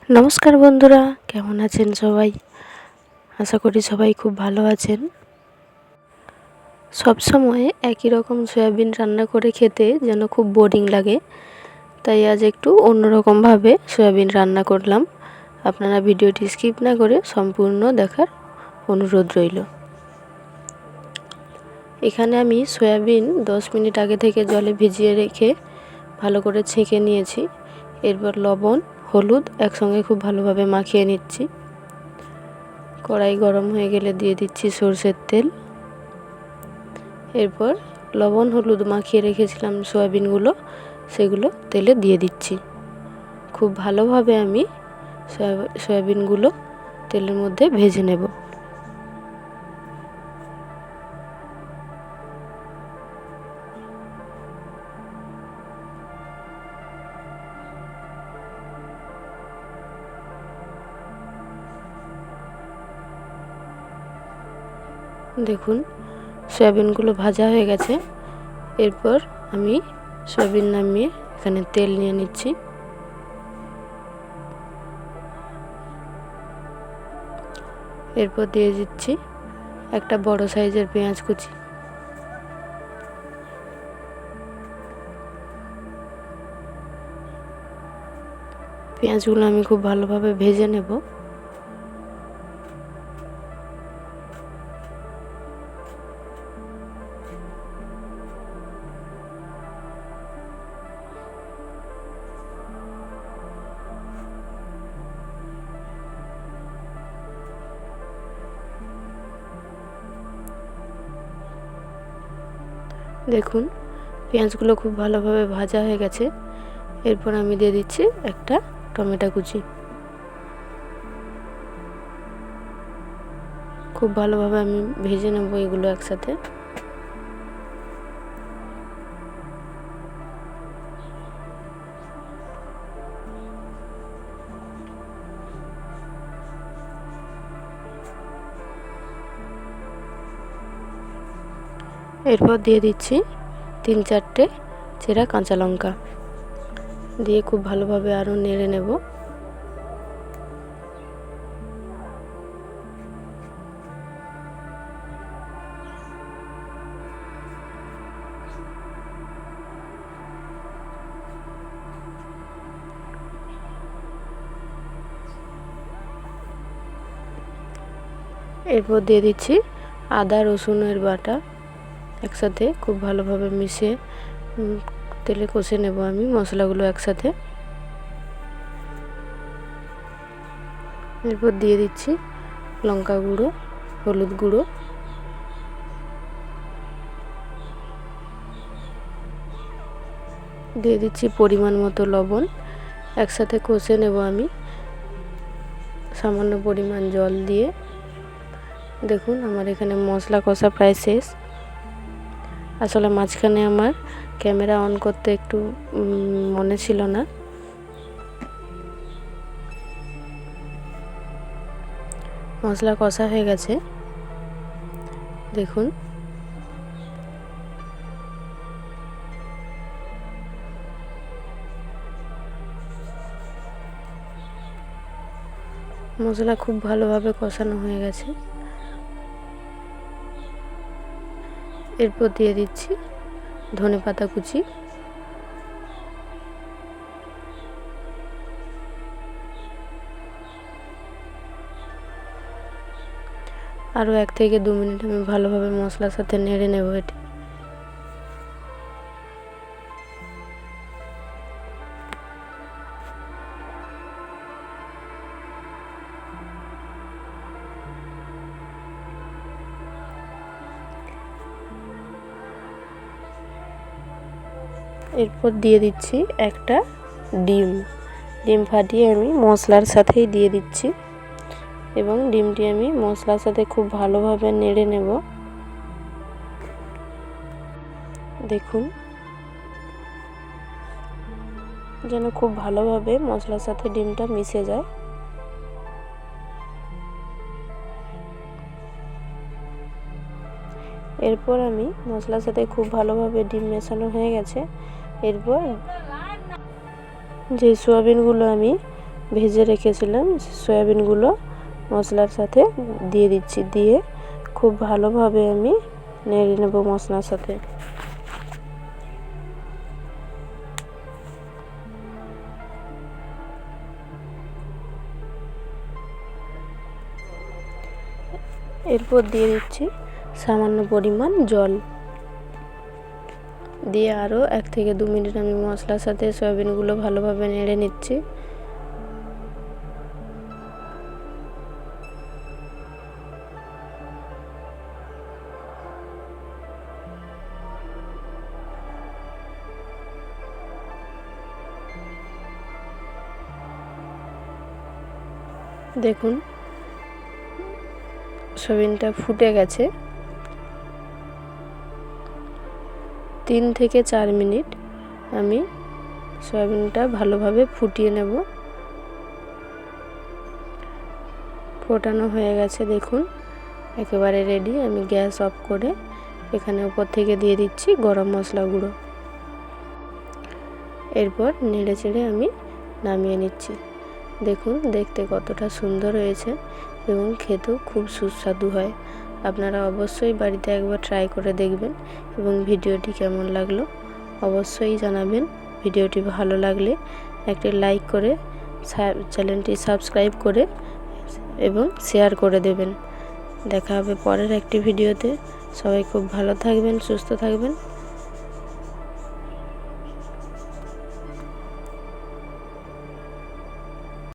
নমস্কার বন্ধুরা, কেমন আছেন সবাই? আশা করি সবাই খুব ভালো আছেন। সব সময় একই রকম সয়াবিন রান্না করে খেতে যেন খুব বোরিং লাগে, তাই আজ একটু অন্যরকমভাবে সয়াবিন রান্না করলাম। আপনারা ভিডিওটি স্কিপ না করে সম্পূর্ণ দেখার অনুরোধ রইল। এখানে আমি সয়াবিন 10 মিনিট আগে থেকে জলে ভিজিয়ে রেখে ভালো করে ছেঁকে নিয়েছি। এরপর লবণ, হলুদ একসঙ্গে খুব ভালোভাবে মাখিয়ে নিচ্ছি। কড়াই গরম হয়ে গেলে দিয়ে দিচ্ছি সরষের তেল। এরপর লবণ হলুদ মাখিয়ে রেখেছিলাম সয়াবিনগুলো, সেগুলো তেলে দিয়ে দিচ্ছি। খুব ভালোভাবে আমি সয়াবিনগুলো তেলের মধ্যে ভেজে নেব। দেখুন সয়াবিনগুলো ভাজা হয়ে গেছে। এরপর আমি সয়াবিন নামিয়ে এখানে তেল নিয়ে নিচ্ছি। এরপর দিয়ে দিচ্ছি একটা বড় সাইজের পেঁয়াজ কুচি। পেঁয়াজগুলো আমি খুব ভালোভাবে ভেজে নেব। দেখুন পেঁয়াজগুলো খুব ভালোভাবে ভাজা হয়ে গেছে। এরপর আমি দিয়ে দিচ্ছি একটা টমেটো কুচি। খুব ভালোভাবে আমি ভেজে নেব এগুলো একসাথে। এরপর দিয়ে দিচ্ছি 3-4টে চেরা কাঁচা লঙ্কা, দিয়ে খুব ভালোভাবে আরও নেড়ে নেব। এরপর দিয়ে দিচ্ছি আদা রসুনের বাটা, একসাথে খুব ভালোভাবে মিশিয়ে তেলে কষে নেব আমি মশলাগুলো একসাথে। এরপর দিয়ে দিচ্ছি লঙ্কা গুঁড়ো, হলুদ গুঁড়ো, দিয়ে দিচ্ছি পরিমাণ মতো লবণ। একসাথে কষে নেব আমি সামান্য পরিমাণ জল দিয়ে। দেখুন আমার এখানে মশলা কষা প্রায় শেষ। আসলে মাঝখানে আমার ক্যামেরা অন করতে একটু মনে ছিল না। মশলা কষা হয়ে গেছে দেখুন। মশলা খুব ভালোভাবে কষানো হয়ে গেছে। এরপর দিয়ে দিচ্ছি ধনেপাতা কুচি। আরও 1 থেকে 2 মিনিট আমি ভালোভাবে মশলার সাথে নেড়ে নেব এটি। এরপর দিয়ে দিচ্ছি একটা ডিম ফাটিয়ে আমি মশলার সাথেই দিয়ে দিচ্ছি এবং ডিমটি আমি মশলার সাথে খুব ভালোভাবে নেড়ে নেব। দেখুন যেন খুব ভালোভাবে মশলার সাথে ডিমটা মিশে যায়। এরপর আমি মশলার সাথে খুব ভালোভাবে ডিম মেশানো হয়ে গেছে। এরপর যে সয়াবিনগুলো আমি ভেজে রেখেছিলাম সয়াবিনগুলো মশলার সাথে দিয়ে দিচ্ছি। দিয়ে খুব ভালোভাবে আমি নেড়ে নেব মশলার সাথে। এরপর দিয়ে দিচ্ছি সামান্য পরিমাণ জল। দিয়ে আরও 1 থেকে 2 মিনিট আমি মশলার সাথে সয়াবিনগুলো ভালোভাবে নেড়ে নিচ্ছি। দেখুন সয়াবিনটা ফুটে গেছে। 3 থেকে 4 মিনিট আমি সয়াবিনটা ভালোভাবে ফুটিয়ে নেব। ফোটানো হয়ে গেছে, দেখুন একেবারে রেডি। আমি গ্যাস অফ করে এখানে উপর থেকে দিয়ে দিচ্ছি গরম মশলা গুঁড়ো। এরপর নেড়ে চেড়ে আমি নামিয়ে নিচ্ছি। দেখুন দেখতে কতটা সুন্দর হয়েছে এবং খেতেও খুব সুস্বাদু হয়। আপনারা অবশ্যই বাড়িতে একবার ট্রাই করে দেখবেন এবং ভিডিওটি কেমন লাগলো অবশ্যই জানাবেন। ভিডিওটি ভালো লাগলে একটি লাইক করে চ্যানেলটি সাবস্ক্রাইব করে এবং শেয়ার করে দেবেন। দেখা হবে পরের একটি ভিডিওতে। সবাই খুব ভালো থাকবেন, সুস্থ থাকবেন।